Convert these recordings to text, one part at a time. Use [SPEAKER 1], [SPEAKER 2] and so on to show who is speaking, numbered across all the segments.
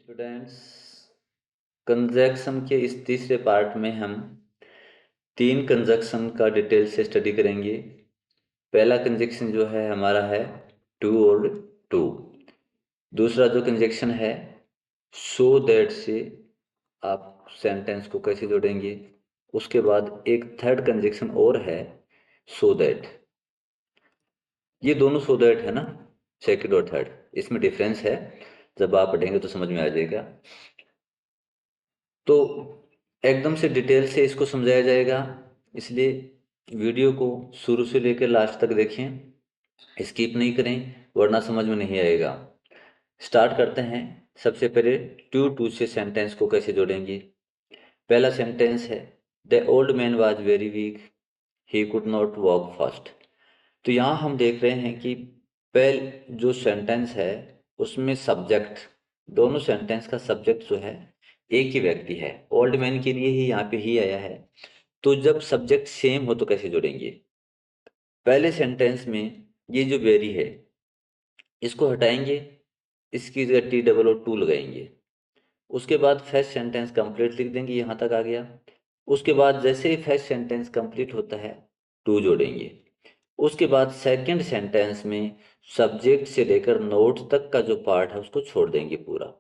[SPEAKER 1] Students, conjunction के इस तीसरे पार्ट में हम तीन कंजक्शन का डिटेल से स्टडी करेंगे। पहला कंजक्शन जो है हमारा है टू और टू। दूसरा जो कंजक्शन है सो दैट से आप सेंटेंस को कैसे जोड़ेंगे। उसके बाद एक थर्ड कंजक्शन और है सो दैट। ये दोनों सो दैट है ना, सेकंड और थर्ड, इसमें डिफरेंस है, जब आप पढ़ेंगे तो समझ में आ जाएगा। तो एकदम से डिटेल से इसको समझाया जाएगा, इसलिए वीडियो को शुरू से लेकर लास्ट तक देखें, स्किप नहीं करें वरना समझ में नहीं आएगा। स्टार्ट करते हैं। सबसे पहले टू टू से सेंटेंस को कैसे जोड़ेंगे। पहला सेंटेंस है the old man was very weak, he could not walk fast. तो यहाँ हम देख रहे हैं कि पहले जो सेंटेंस है उसमें सब्जेक्ट, दोनों सेंटेंस का सब्जेक्ट जो है एक ही व्यक्ति है। ओल्ड मैन के लिए ही यहाँ पे ही आया है। तो जब सब्जेक्ट सेम हो तो कैसे जोड़ेंगे। पहले सेंटेंस में ये जो वेरी है इसको हटाएंगे, इसकी जगह टी डबल ओ टू लगाएंगे। उसके बाद फर्स्ट सेंटेंस कंप्लीट लिख देंगे, यहाँ तक आ गया। उसके बाद जैसे ही फर्स्ट सेंटेंस कंप्लीट होता है टू जोड़ेंगे। उसके बाद सेकंड सेंटेंस में सब्जेक्ट से लेकर नोट तक का जो पार्ट है उसको छोड़ देंगे पूरा।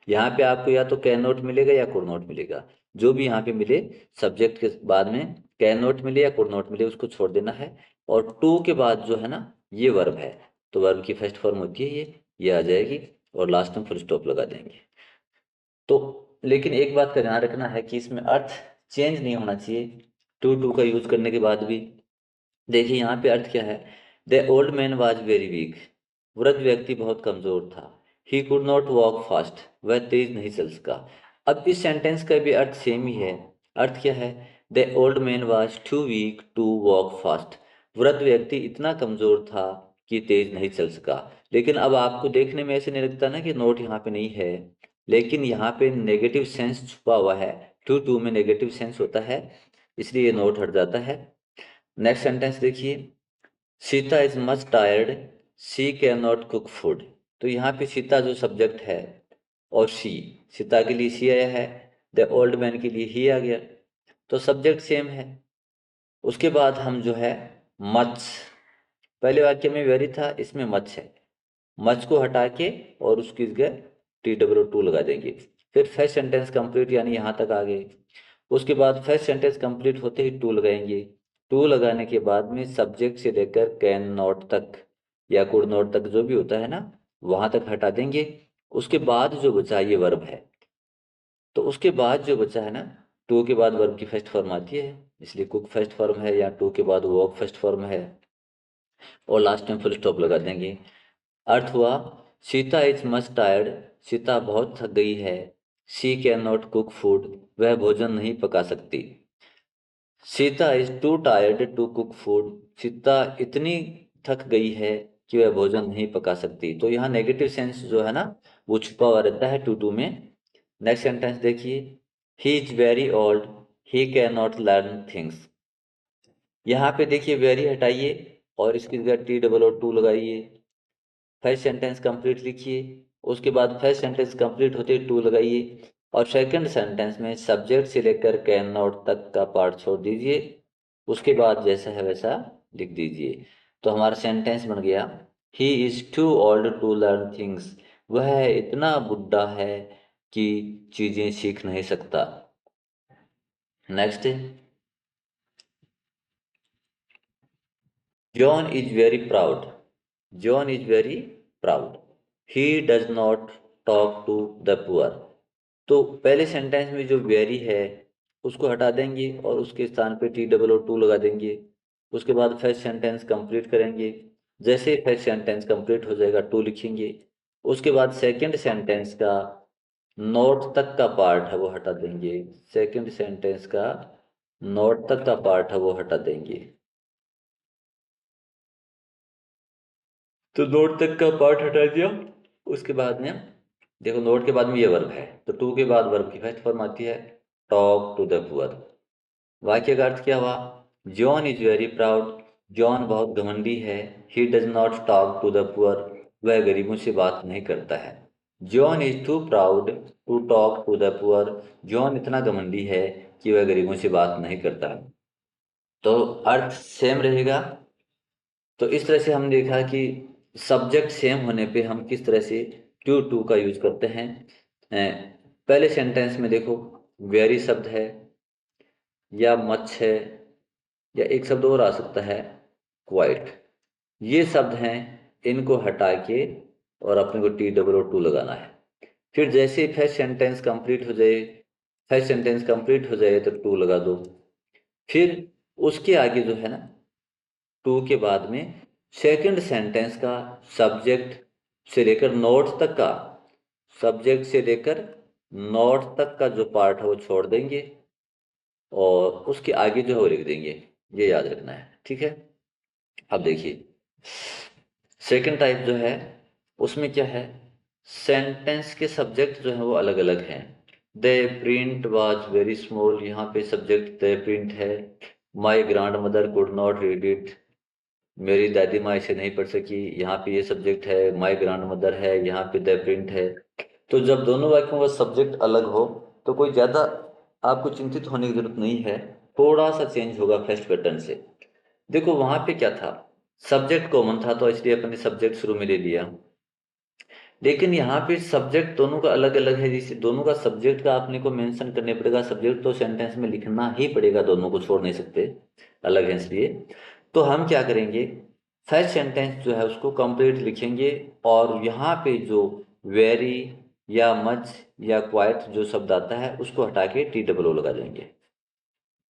[SPEAKER 1] यहाँ पे आपको या तो कैन नोट मिलेगा या कुड नोट मिलेगा, जो भी यहाँ पे मिले सब्जेक्ट के बाद में कैन नोट मिले या कुड नोट मिले उसको छोड़ देना है। और टू के बाद जो है ना ये वर्ब है, तो वर्ब की फर्स्ट फॉर्म होती है ये आ जाएगी और लास्ट में फुल स्टॉप लगा देंगे। तो लेकिन एक बात का ध्यान रखना है कि इसमें अर्थ चेंज नहीं होना चाहिए टू टू का यूज करने के बाद भी। देखिए यहाँ पे अर्थ क्या है, the old man was very weak, वृद्ध व्यक्ति बहुत कमजोर था। He could not walk fast, वह तेज नहीं चल सका। अब इस सेंटेंस का भी अर्थ सेम ही है। अर्थ क्या है, the old man was too weak to walk fast, वृद्ध व्यक्ति इतना कमजोर था कि तेज नहीं चल सका। लेकिन अब आपको देखने में ऐसे नहीं लगता ना कि नोट यहाँ पे नहीं है, लेकिन यहाँ पे नेगेटिव सेंस छुपा हुआ है। टू टू में नेगेटिव सेंस होता है, इसलिए ये नोट हट जाता है। नेक्स्ट सेंटेंस देखिए, Sita is much tired, she can not cook food. तो यहाँ पे सीता जो सब्जेक्ट है और शी, सीता के लिए शी आया है, द ओल्ड मैन के लिए ही आ गया, तो सब्जेक्ट सेम है। उसके बाद हम जो है मच, पहले वाक्य में वेरी था, इसमें मच है, मच को हटा के और उसकी जगह टी डब्ल्यू टू लगा देंगे। फिर फर्स्ट सेंटेंस कंप्लीट यानी यहाँ तक आ गए। उसके बाद फर्स्ट सेंटेंस कंप्लीट होते ही टू लगाएंगे। टू लगाने के बाद में सब्जेक्ट से लेकर कैन नॉट तक या कुड नॉट तक जो भी होता है ना वहां तक हटा देंगे। उसके बाद जो बचा ये वर्ब है, तो उसके बाद जो बचा है ना, टू के बाद वर्ब की फर्स्ट फॉर्म आती है, इसलिए कुक फर्स्ट फॉर्म है या टू के बाद वॉक फर्स्ट फॉर्म है और लास्ट में फुल स्टॉप लगा देंगे। अर्थ हुआ Sita is much tired, Sita बहुत थक गई है। She can not cook food, वह भोजन नहीं पका सकती। Sita is too tired to cook food, Sita इतनी थक गई है कि वह भोजन नहीं पका सकती। तो यहाँ नेगेटिव सेंस जो है ना वो छुपा हुआ रहता है टू टू में। नेक्स्ट सेंटेंस देखिए, he is very old, he can not learn things. यहाँ पे देखिए वेरी हटाइए और इसकी जगह टी डबल और टू लगाइए। फर्स्ट सेंटेंस कंप्लीट लिखिए, उसके बाद फर्स्ट सेंटेंस कंप्लीट होते ही टू लगाइए और सेकंड सेंटेंस में सब्जेक्ट से लेकर कैन नॉट तक का पार्ट छोड़ दीजिए। उसके बाद जैसा है वैसा लिख दीजिए। तो हमारा सेंटेंस बन गया, he is too old to learn things, वह इतना बुढ़ा है कि चीजें सीख नहीं सकता। Next, John is very proud, John is very proud, he does not talk to the poor. तो पहले सेंटेंस में जो वेरी है उसको हटा देंगे और उसके स्थान पे टी डबल और टू लगा देंगे। उसके बाद फर्स्ट सेंटेंस कंप्लीट करेंगे, जैसे ही फर्स्ट सेंटेंस कंप्लीट हो जाएगा टू लिखेंगे। उसके बाद सेकंड सेंटेंस का नोट तक का पार्ट है वो हटा देंगे, सेकंड सेंटेंस का नोट तक का पार्ट है वो हटा देंगे। तो नोट तक का पार्ट हटा दिया। उसके बाद में देखो नोट के बाद में ये वर्ब है, तो टू के बाद वर्ब की फर्स्ट फॉर्म आती है टॉक टू द पुअर। वाक्य का अर्थ क्या हुआ, John is very proud, John बहुत घमंडी है। He does not talk to the poor, वह गरीबों से बात नहीं करता है। John is too proud to talk to the poor. John इतना घमंडी है कि वह गरीबों से बात नहीं करता। तो अर्थ सेम रहेगा। तो इस तरह से हम देखा कि सब्जेक्ट सेम होने पे हम किस तरह से टू का यूज करते हैं। पहले सेंटेंस में देखो, वेरी शब्द है या मच है, या एक शब्द और आ सकता है, क्वाइट। ये शब्द हैं, इनको हटा के और अपने को TOO लगाना है। फिर जैसे ही फर्स्ट सेंटेंस कंप्लीट हो जाए, फर्स्ट सेंटेंस कंप्लीट हो जाए तो टू लगा दो। फिर उसके आगे जो है ना, टू के बाद में सेकंड सेंटेंस का सब्जेक्ट से लेकर नोट तक का, सब्जेक्ट से लेकर नोट तक का जो पार्ट है वो छोड़ देंगे और उसके आगे जो है वो लिख देंगे। ये याद रखना है, ठीक है। अब देखिए सेकंड टाइप जो है उसमें क्या है, सेंटेंस के सब्जेक्ट जो है वो अलग अलग हैं। The print was very small, यहाँ पे सब्जेक्ट द प्रिंट है। My grandmother could not read it, मेरी दादी माँ इसे नहीं पढ़ सकी, यहाँ पे ये सब्जेक्ट है। माई ग्रांड मदर है, यहाँ पे द प्रिंट है। तो जब दोनों वाक्यों का सब्जेक्ट अलग हो तो कोई ज़्यादा आपको चिंतित होने की जरूरत नहीं है, थोड़ा सा चेंज होगा फर्स्ट पैटर्न से। देखो वहां पे क्या था, सब्जेक्ट कॉमन था तो इसलिए अपने सब्जेक्ट शुरू में ले लिया। लेकिन यहाँ पे सब्जेक्ट दोनों का अलग अलग है, जिसे दोनों का सब्जेक्ट का आपने को मेंशन करने पड़ेगा। सब्जेक्ट तो सेंटेंस में लिखना ही पड़ेगा, दोनों को छोड़ नहीं सकते, अलग है इसलिए। तो हम क्या करेंगे, फर्स्ट सेंटेंस जो है उसको कंप्लीट लिखेंगे और यहाँ पे जो वेरी या मच या क्वाइट जो शब्द आता है उसको हटा के TOO लगा देंगे।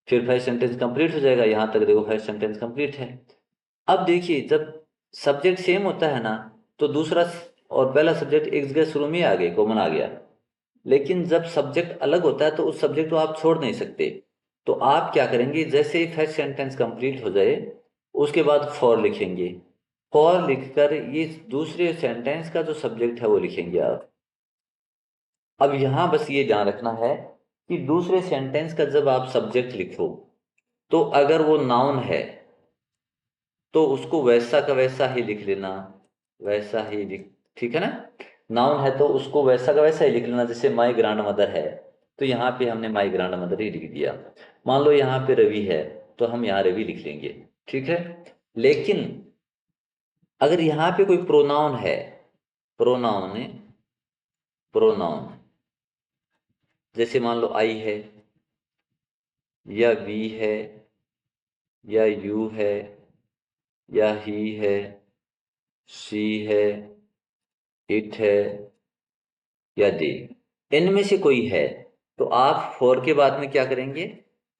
[SPEAKER 1] फिर फर्स्ट सेंटेंस कंप्लीट हो जाएगा। यहाँ तक देखो फर्स्ट सेंटेंस कंप्लीट है। अब देखिए जब सब्जेक्ट सेम होता है ना, तो दूसरा और पहला सब्जेक्ट एक जगह शुरू में आ गए, कॉमन आ गया। लेकिन जब सब्जेक्ट अलग होता है तो उस सब्जेक्ट को आप छोड़ नहीं सकते। तो आप क्या करेंगे, जैसे ही फर्स्ट सेंटेंस कंप्लीट हो जाए उसके बाद फॉर लिखेंगे। फॉर लिखकर ये दूसरे सेंटेंस का जो सब्जेक्ट है वो लिखेंगे आप। अब यहां बस ये ध्यान रखना है कि दूसरे सेंटेंस का जब आप सब्जेक्ट लिखो तो अगर वो नाउन है तो उसको वैसा का वैसा ही लिख लेना, वैसा ही लिख, ठीक है ना। नाउन है तो उसको वैसा का वैसा ही लिख लेना। जैसे माई ग्रांड मदर है तो यहाँ पे हमने माई ग्रांड मदर ही लिख दिया। मान लो यहाँ पे रवि है तो हम यहाँ रवि लिख लेंगे, ठीक है। लेकिन अगर यहाँ पे कोई प्रोनाउन है, प्रोनाउन है, प्रोनाउन जैसे मान लो आई है या वी है या यू है या ही है, शी है, इट है या दे, इनमें से कोई है, तो आप फॉर के बाद में क्या करेंगे,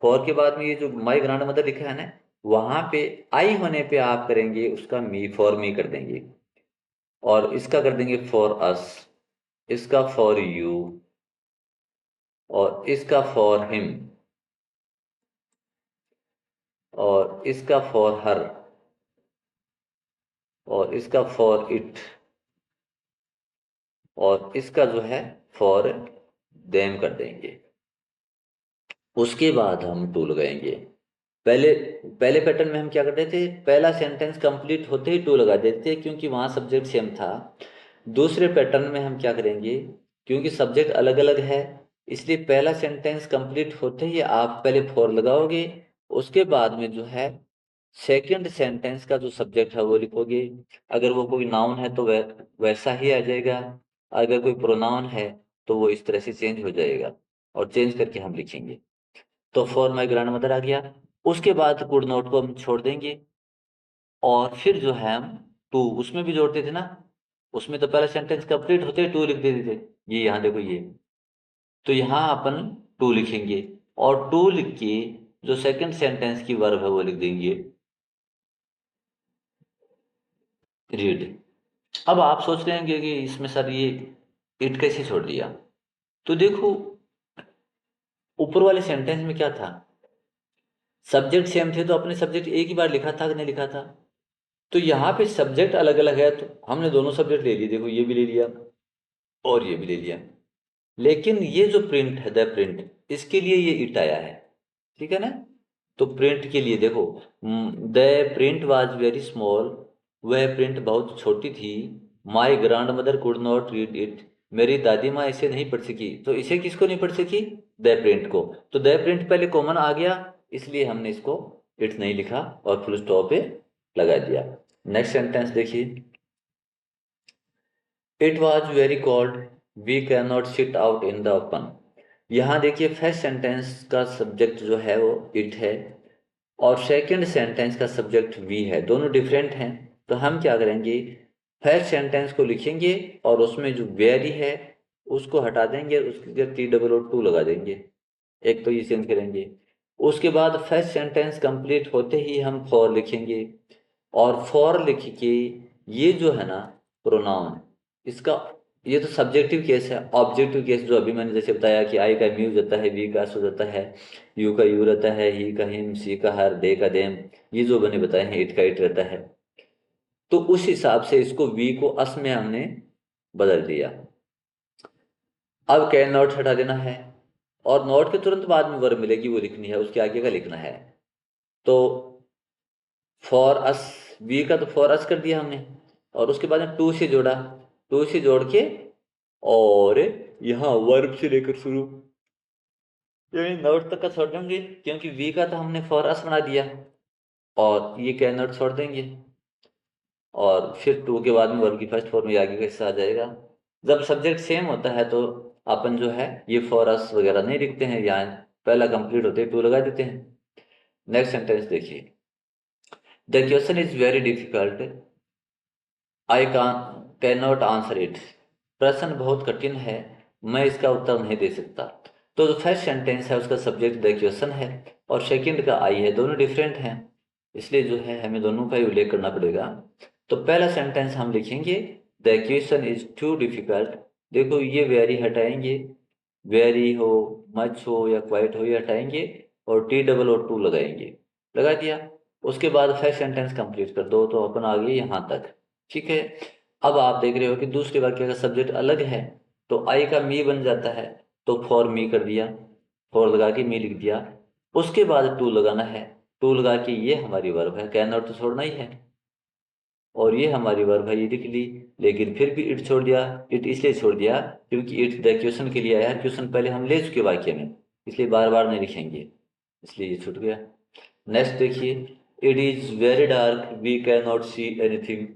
[SPEAKER 1] फॉर के बाद में ये जो माई ग्रांड मदर लिखा है ना, वहां पे आई होने पे आप करेंगे उसका मी, फॉर मी कर देंगे। और इसका कर देंगे फॉर अस, इसका फॉर यू, और इसका फॉर हिम, और इसका फॉर हर, और इसका फॉर इट, और इसका जो है फॉर देम कर देंगे। उसके बाद हम टू लगाएंगे। पहले पहले पैटर्न में हम क्या करते थे, पहला सेंटेंस कंप्लीट होते ही टू लगा देते थे क्योंकि वहां सब्जेक्ट सेम था। दूसरे पैटर्न में हम क्या करेंगे, क्योंकि सब्जेक्ट अलग अलग है इसलिए पहला सेंटेंस कंप्लीट होते ही आप पहले फॉर लगाओगे। उसके बाद में जो है सेकंड सेंटेंस का जो सब्जेक्ट है वो लिखोगे। अगर वो कोई नाउन है तो वैसा ही आ जाएगा, अगर कोई प्रोनाउन है तो वो इस तरह से चेंज हो जाएगा और चेंज करके हम लिखेंगे। तो फॉर माई ग्रैंड मदर आ गया। उसके बाद कुड नॉट को हम छोड़ देंगे और फिर जो है हम टू उसमें भी जोड़ते थे ना, उसमें तो पहला सेंटेंस कंप्लीट होते ही टू लिख देते थे। ये यहाँ देखो ये, तो यहाँ अपन टू लिखेंगे और टू लिख के जो सेकंड सेंटेंस की वर्ब है वो लिख देंगे रीड। अब आप सोच रहे हैं कि इसमें सर ये इट कैसे छोड़ दिया, तो देखो ऊपर वाले सेंटेंस में क्या था, सब्जेक्ट सेम थे तो अपने सब्जेक्ट एक ही बार लिखा था कि नहीं लिखा था। तो यहाँ पे सब्जेक्ट अलग अलग है तो हमने दोनों सब्जेक्ट ले लिए, देखो ये भी ले लिया और ये भी ले लिया। लेकिन ये जो प्रिंट है द प्रिंट, इसके लिए ये इट आया है, ठीक है ना। तो प्रिंट के लिए देखो, the print was very small, वह प्रिंट बहुत छोटी थी। My grandmother could not read it, मेरी दादी माँ इसे नहीं पढ़ सकी, तो इसे किसको नहीं पढ़ सकी? द प्रिंट को। तो द प्रिंट पहले कॉमन आ गया, इसलिए हमने इसको इट नहीं लिखा और फुल स्टॉप पे लगा दिया। नेक्स्ट सेंटेंस देखिए, it was very cold, we can not sit out in the open. यहाँ देखिए फर्स्ट सेंटेंस का सब्जेक्ट जो है वो इट है और सेकंड सेंटेंस का सब्जेक्ट वी है, दोनों डिफरेंट हैं। तो हम क्या करेंगे, फर्स्ट सेंटेंस को लिखेंगे और उसमें जो वेरी है उसको हटा देंगे, उसकी जगह टी डबल ओ टू लगा देंगे, एक तो ये चेंज करेंगे। उसके बाद फर्स्ट सेंटेंस कंप्लीट होते ही हम फॉर लिखेंगे और फॉर लिख के ये जो है ना प्रोनाउन, इसका ये तो सब्जेक्टिव केस है। ऑब्जेक्टिव केस जो अभी मैंने जैसे बताया कि आई का मी हो जाता है, वी का अस हो जाता है, यू का यू रहता है, ही का हिम, सी का हर, दे का देम, ये जो मैंने बताए हैं, इट का इट रहता है। तो उस हिसाब से इसको वी को अस में हमने बदल दिया। अब कैन नॉट हटा देना है और नॉट के तुरंत बाद में वर्ब मिलेगी, वो लिखनी है, उसके आगे का लिखना है। तो फॉर अस, वी का तो फॉर अस कर दिया हमने और उसके बाद में टू से जोड़ा, टू से जोड़ के और यहाँ वर्ब से लेकर शुरू, यानी नॉट तक का छोड़ देंगे क्योंकि वी का तो हमने फॉर अस बना दिया और ये कैन नॉट छोड़ देंगे और फिर टू के बाद में वर्ब की फर्स्ट फॉर्म में आगे का हिस्सा आ जाएगा। जब सब्जेक्ट सेम होता है तो अपन जो है ये फॉर अस वगैरह नहीं लिखते हैं, यहाँ पहला कंप्लीट होते ही टू लगा देते हैं। नेक्स्ट सेंटेंस देखिए, the question is very difficult, I can not answer it. प्रश्न बहुत कठिन है, मैं इसका उत्तर नहीं दे सकता। तो जो फर्स्ट सेंटेंस है उसका सब्जेक्ट द क्वेश्चन है और सेकंड का आई है, दोनों डिफरेंट हैं, इसलिए जो है हमें दोनों का ही उल्लेख करना पड़ेगा। तो पहला सेंटेंस हम लिखेंगे, the question is too difficult. देखो ये वेरी हटाएंगे, वेरी हो, मच हो या क्वाइट हो ये हटाएंगे और टी डबल और टू लगाएंगे, लगा दिया। उसके बाद फर्स्ट सेंटेंस कंप्लीट कर दो, तो अपन आ गए यहाँ तक, ठीक है। अब आप देख रहे हो कि दूसरे वाक्य का सब्जेक्ट अलग है, तो आई का मी बन जाता है, तो फॉर मी कर दिया, फॉर लगा के मी लिख दिया। उसके बाद टू लगाना है, टू लगा के ये हमारी वर्ब है, कैन नॉट तो छोड़ना ही है और ये हमारी वर्ब है, ये लिख ली। लेकिन फिर भी इट छोड़ दिया, इट इसलिए छोड़ दिया क्योंकि इट द क्वेश्चन के लिए आया, क्वेश्चन पहले हम ले चुके वाक्य में, इसलिए बार बार नहीं लिखेंगे, इसलिए ये छूट गया। नेक्स्ट देखिए, it is very dark, we can not see anything.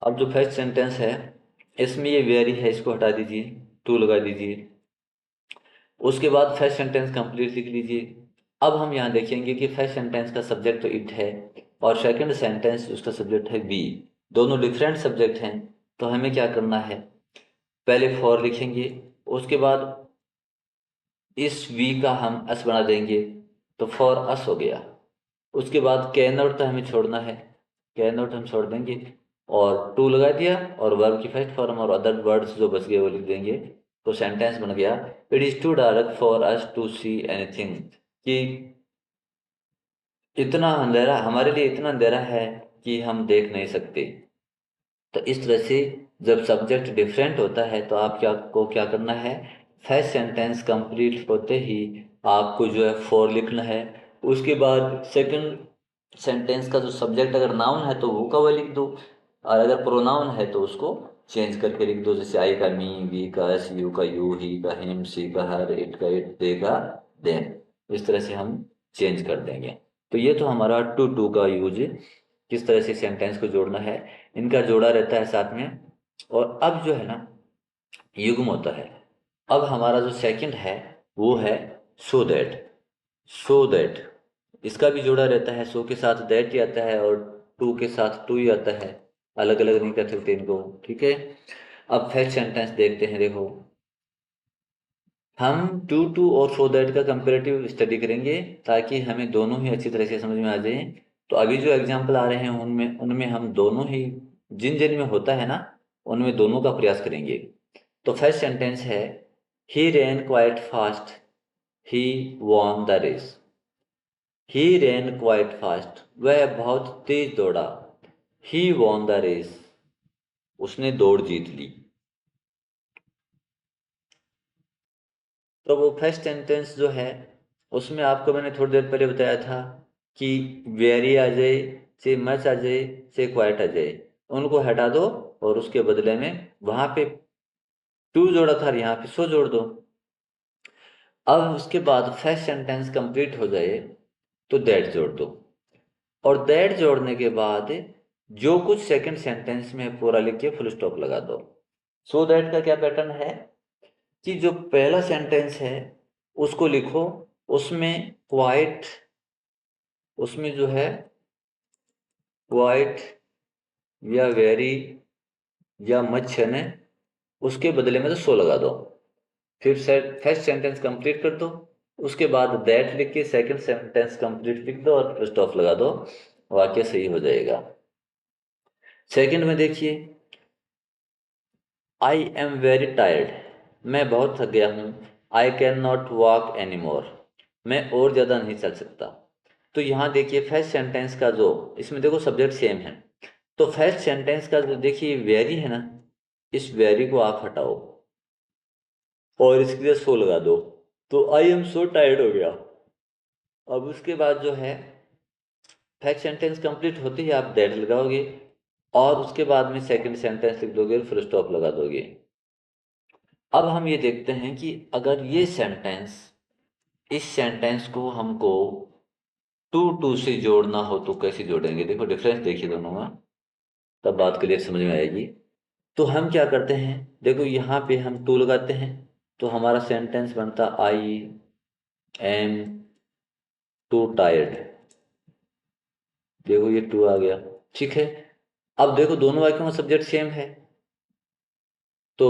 [SPEAKER 1] अब जो फर्स्ट सेंटेंस है इसमें ये वेरी है, इसको हटा दीजिए, टू लगा दीजिए। उसके बाद फर्स्ट सेंटेंस कंप्लीट लिख लीजिए। अब हम यहाँ देखेंगे कि फर्स्ट सेंटेंस का सब्जेक्ट तो इट है और सेकंड सेंटेंस उसका सब्जेक्ट है वी, दोनों डिफरेंट सब्जेक्ट हैं। तो हमें क्या करना है, पहले फॉर लिखेंगे, उसके बाद इस वी का हम अस बना देंगे, तो फॉर अस हो गया। उसके बाद कैन नॉट तो हमें छोड़ना है, कैन नॉट हम छोड़ देंगे और टू लगा दिया और वर्ब की फर्स्ट फॉर्म और अदर वर्ड्स जो बच गए वो लिख देंगे, तो सेंटेंस बन गया, it is too dark for us to see anything. कि इतना अंधेरा, हमारे लिए इतना अंधेरा है कि हम देख नहीं सकते। तो इस तरह से जब सब्जेक्ट डिफरेंट होता है तो आप क्या करना है, फर्स्ट सेंटेंस कंप्लीट होते ही आपको जो है फॉर लिखना है। उसके बाद सेकंड सेंटेंस का जो सब्जेक्ट अगर नाउन है तो वो का वो लिख दो और अगर प्रोनाउन है तो उसको चेंज करके लिख दो, जैसे आई का मी, वी का अस, यू का यू, ही का हिम, सी का हर, इट का इट, दे का देम। इस तरह से हम चेंज कर देंगे। तो ये तो हमारा टू टू का यूज, किस तरह से सेंटेंस को जोड़ना है, इनका जोड़ा रहता है साथ में। और अब जो है ना युग्म होता है। अब हमारा जो सेकंड है वो है सो दैट, सो दैट इसका भी जोड़ा रहता है, सो के साथ दैट ही आता है और टू के साथ टू ही आता है, अलग अलग नहीं कर सकते इनको, ठीक है। अब फर्स्ट सेंटेंस देखते हैं, देखो हम टू टू और सो दैट का कंपेरेटिव स्टडी करेंगे ताकि हमें दोनों ही अच्छी तरह से समझ में आ जाए। तो अभी जो एग्जाम्पल आ रहे हैं उनमें उनमें हम दोनों ही, जिन जिन में होता है ना उनमें दोनों का प्रयास करेंगे। तो फर्स्ट सेंटेंस है, he ran quite fast, he won the race. He ran quite fast, वह बहुत तेज दौड़ा, ही वॉन द रेस, उसने दौड़ जीत ली। तो वो फर्स्ट सेंटेंस जो है उसमें आपको मैंने थोड़ी देर पहले बताया था कि वेरी आ जाए, से मच आ जाए, से क्वाइट आ जाए, उनको हटा दो और उसके बदले में वहां पे टू जोड़ा था, यहाँ पे सो जोड़ दो। अब उसके बाद फर्स्ट सेंटेंस कंप्लीट हो जाए तो दैट जोड़ दो, और दैट जोड़ने के बाद जो कुछ सेकंड सेंटेंस में पूरा लिख के फुल स्टॉप लगा दो। सो दैट का क्या पैटर्न है कि जो पहला सेंटेंस है उसको लिखो, उसमें क्वाइट, उसमें जो है क्वाइट या वेरी या मच है, उसके बदले में तो सो लगा दो। फिर फर्स्ट सेंटेंस कंप्लीट कर दो, उसके बाद दैट लिख के सेकंड सेंटेंस कंप्लीट लिख दो और फुल स्टॉप लगा दो, वाक्य सही हो जाएगा। सेकंड में देखिए, आई एम वेरी टायर्ड, मैं बहुत थक गया हूँ। I can not walk any more, मैं और ज़्यादा नहीं चल सकता। तो यहाँ देखिए फर्स्ट सेंटेंस का जो, इसमें देखो सब्जेक्ट सेम है, तो फर्स्ट सेंटेंस का जो देखिए वेरी है ना, इस वेरी को आप हटाओ और इसके लिए सो लगा दो, तो आई एम सो टायर्ड हो गया। अब उसके बाद जो है फर्स्ट सेंटेंस कंप्लीट होते ही आप दैट लगाओगे और उसके बाद में सेकंड सेंटेंस लिख दोगे, फुल स्टॉप लगा दोगे। अब हम ये देखते हैं कि अगर ये सेंटेंस, इस सेंटेंस को हमको टू टू से जोड़ना हो तो कैसे जोड़ेंगे। देखो डिफरेंस देखिए दोनों में, तब बात क्लियर समझ में आएगी। तो हम क्या करते हैं, देखो यहाँ पे हम टू लगाते हैं तो हमारा सेंटेंस बनता आई एम टू टायर्ड। देखो ये टू आ गया, ठीक है। अब देखो दोनों वाक्यों में सब्जेक्ट सेम है, तो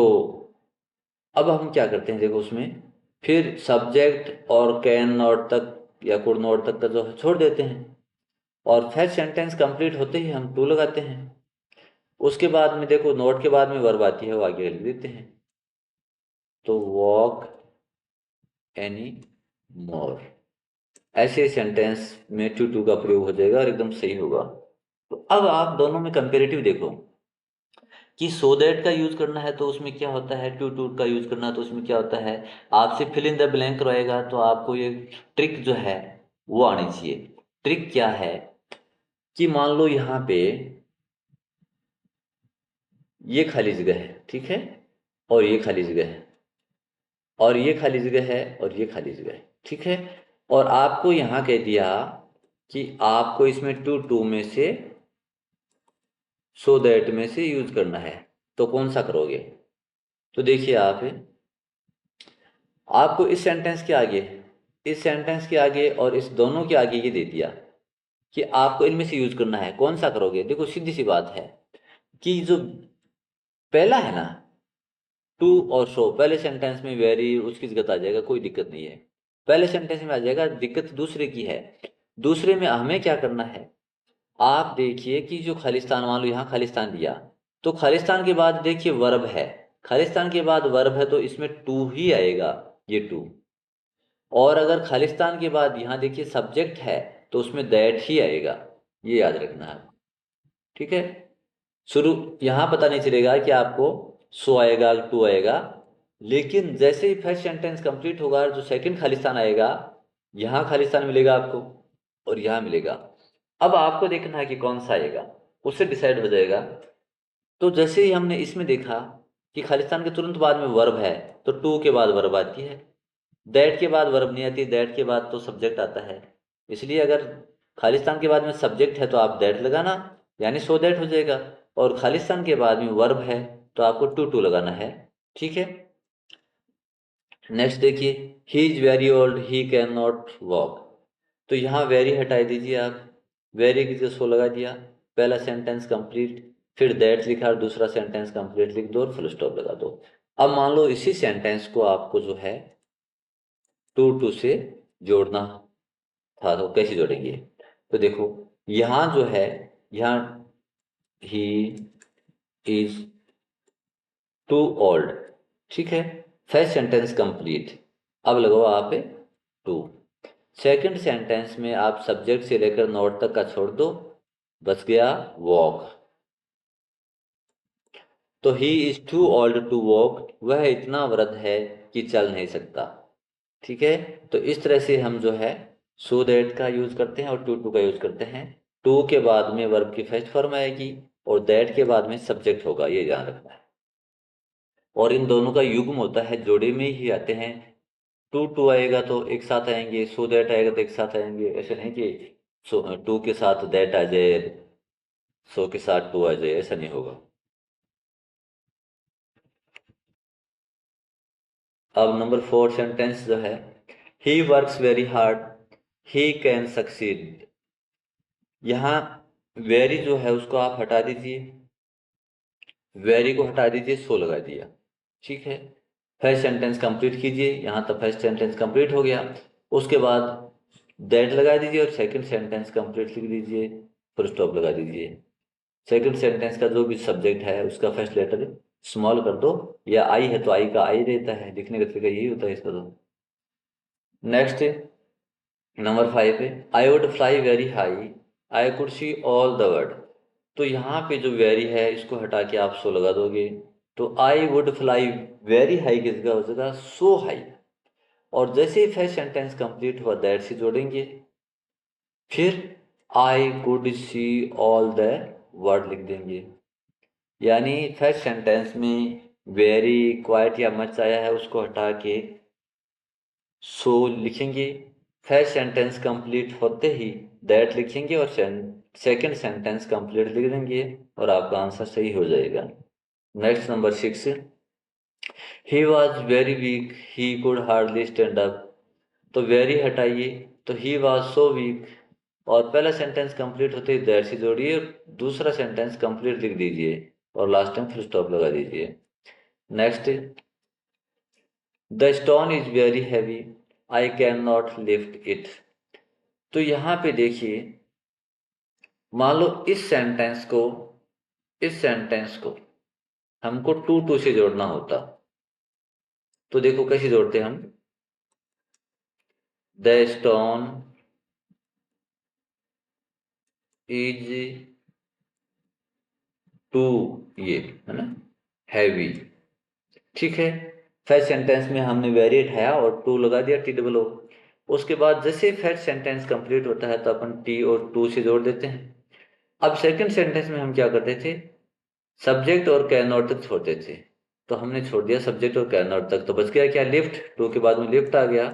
[SPEAKER 1] अब हम क्या करते हैं, देखो उसमें फिर सब्जेक्ट और कैन नॉट तक या कुड नॉट तक का जो है छोड़ देते हैं, और फर्स्ट सेंटेंस कंप्लीट होते ही हम टू लगाते हैं। उसके बाद में देखो नोट के बाद में वर्ब आती है, वो आगे लिख देते हैं। तो वॉक एनी मोर, ऐसे सेंटेंस में टू टू का प्रयोग हो जाएगा और एकदम सही होगा। तो अब आप दोनों में कंपेरेटिव देखो कि सो दैट का यूज करना है तो उसमें क्या होता है, टू टू का यूज करना है तो उसमें क्या होता है। आपसे फिल इन द ब्लैंक रहेगा, तो आपको ये ट्रिक जो है वो आनी चाहिए। ट्रिक क्या है कि मान लो यहाँ पे ये खाली जगह है, ठीक है, और ये खाली जगह है, और ये खाली जगह है, और ये खाली जगह है, ठीक है। और आपको यहाँ कह दिया कि आपको इसमें टू टू में से सो दैट में से यूज करना है, तो कौन सा करोगे। तो देखिए आप, आपको इस सेंटेंस के आगे, इस सेंटेंस के आगे और इस दोनों के आगे ये दे दिया कि आपको इनमें से यूज करना है, कौन सा करोगे। देखो सीधी सी बात है कि जो पहला है ना, टू और सो, पहले सेंटेंस में वेरी उसकी जगह आ जाएगा, कोई दिक्कत नहीं है, पहले सेंटेंस में आ जाएगा। दिक्कत दूसरे की है, दूसरे में हमें क्या करना है। आप देखिए कि जो खालिस्तान, मान लो यहाँ खालिस्तान दिया, तो खालिस्तान के बाद देखिए वर्ब है, खालिस्तान के बाद वर्ब है तो इसमें टू ही आएगा, ये टू। और अगर खालिस्तान के बाद यहाँ देखिए सब्जेक्ट है तो उसमें दैट ही आएगा, ये याद रखना है, ठीक है। शुरू यहाँ पता नहीं चलेगा कि आपको सो आएगा टू आएगा, लेकिन जैसे ही फर्स्ट सेंटेंस कंप्लीट होगा जो सेकंड खालिस्तान आएगा, यहाँ खालिस्तान मिलेगा आपको और यहाँ मिलेगा। अब आपको देखना है कि कौन सा आएगा, उससे डिसाइड हो जाएगा। तो जैसे ही हमने इसमें देखा कि खालिस्तान के तुरंत बाद में वर्ब है, तो टू के बाद वर्ब आती है, दैट के बाद वर्ब नहीं आती, दैट के बाद तो सब्जेक्ट आता है। इसलिए अगर खालिस्तान के बाद में सब्जेक्ट है तो आप दैट लगाना, यानी सो दैट हो जाएगा। और खालिस्तान के बाद में वर्ब है तो आपको टू टू लगाना है, ठीक है। नेक्स्ट देखिए, he is very old he can not walk. तो यहाँ वेरी हटा दीजिए आप, वेरी की जगह सो लगा दिया, पहला सेंटेंस कंप्लीट, फिर दैट लिखा और दूसरा सेंटेंस कंप्लीट लिख दो और फुल स्टॉप लगा दो। अब मान लो इसी सेंटेंस को आपको जो है टू टू से जोड़ना था, तो कैसे जोड़ेंगे। तो देखो यहाँ जो है, यहाँ ही इज टू ओल्ड, ठीक है, फर्स्ट सेंटेंस कंप्लीट। अब लगाओ आप टू, सेकंड सेंटेंस में आप सब्जेक्ट से लेकर नोट तक का छोड़ दो, बच गया वॉक। तो he is too old to walk, वह इतना वृद्ध है कि चल नहीं सकता, ठीक है। तो इस तरह से हम जो है सो दैट का यूज करते हैं और टू टू का यूज करते हैं। टू के बाद में वर्ब की फर्स्ट फॉर्म आएगी और दैट के बाद में सब्जेक्ट होगा, ये ध्यान रखना है। और इन दोनों का युग्म होता है, जोड़े में ही आते हैं। टू टू आएगा तो एक साथ आएंगे, सो दैट आएगा तो एक साथ आएंगे। ऐसे नहीं कि सो टू के साथ दैट आ जाए, सो के साथ टू आ जाए, ऐसा नहीं होगा। अब नंबर 4 सेंटेंस जो है, he works very hard, he can succeed. यहाँ वेरी जो है उसको आप हटा दीजिए, वेरी को हटा दीजिए, सो लगा दिया, ठीक है। फर्स्ट सेंटेंस कंप्लीट कीजिए, यहाँ तक फर्स्ट सेंटेंस कंप्लीट हो गया। उसके बाद दैट लगा दीजिए और सेकंड सेंटेंस कंप्लीट लिख दीजिए, फुल स्टॉप लगा दीजिए। सेकंड सेंटेंस का जो भी सब्जेक्ट है उसका फर्स्ट लेटर स्मॉल कर दो, या आई है तो आई का आई रहता है, लिखने का तरीका यही होता है इसका। तो नेक्स्ट नंबर 5 पे, I would fly very high, I could see all the world. तो यहाँ पे जो वेरी है इसको हटा के आप सो लगा दोगे, तो I would fly very high की जगह हो जाएगा सो हाई। और जैसे ही फर्स्ट सेंटेंस कंप्लीट हुआ दैट से जोड़ेंगे, फिर I could see all the word लिख देंगे। यानी फर्स्ट सेंटेंस में वेरी क्वाइट या मच आया है उसको हटा के सो लिखेंगे। फर्स्ट सेंटेंस कंप्लीट होते ही दैट लिखेंगे और सेकंड सेंटेंस कंप्लीट लिख देंगे और आपका आंसर सही हो जाएगा। Next number 6, he was very weak, he could hardly stand up. तो वेरी हटाइए, तो ही वॉज सो वीक, और पहला सेंटेंस कंप्लीट होते ही दैट से जोड़िए, दूसरा सेंटेंस कंप्लीट लिख दीजिए और लास्ट में फुल स्टॉप लगा दीजिए। Next, the stone is very heavy, I can not lift it. तो यहाँ पे देखिए, मान लो इस सेंटेंस को हमको टू टू से जोड़ना होता, तो देखो कैसे जोड़ते हैं हम। द स्टोन इज टू, ये है ना, हैवी, ठीक है। फर्स्ट सेंटेंस में हमने वेरी उठाया और टू लगा दिया, टी डबल ओ। उसके बाद जैसे फर्स्ट सेंटेंस कंप्लीट होता है तो अपन टी और टू से जोड़ देते हैं। अब सेकंड सेंटेंस में हम क्या करते थे, सब्जेक्ट और कैन नॉट तक छोड़ते थे, तो हमने छोड़ दिया सब्जेक्ट और कैन नॉट तक, तो बच गया क्या, लिफ्ट। टू के बाद में लिफ्ट आ गया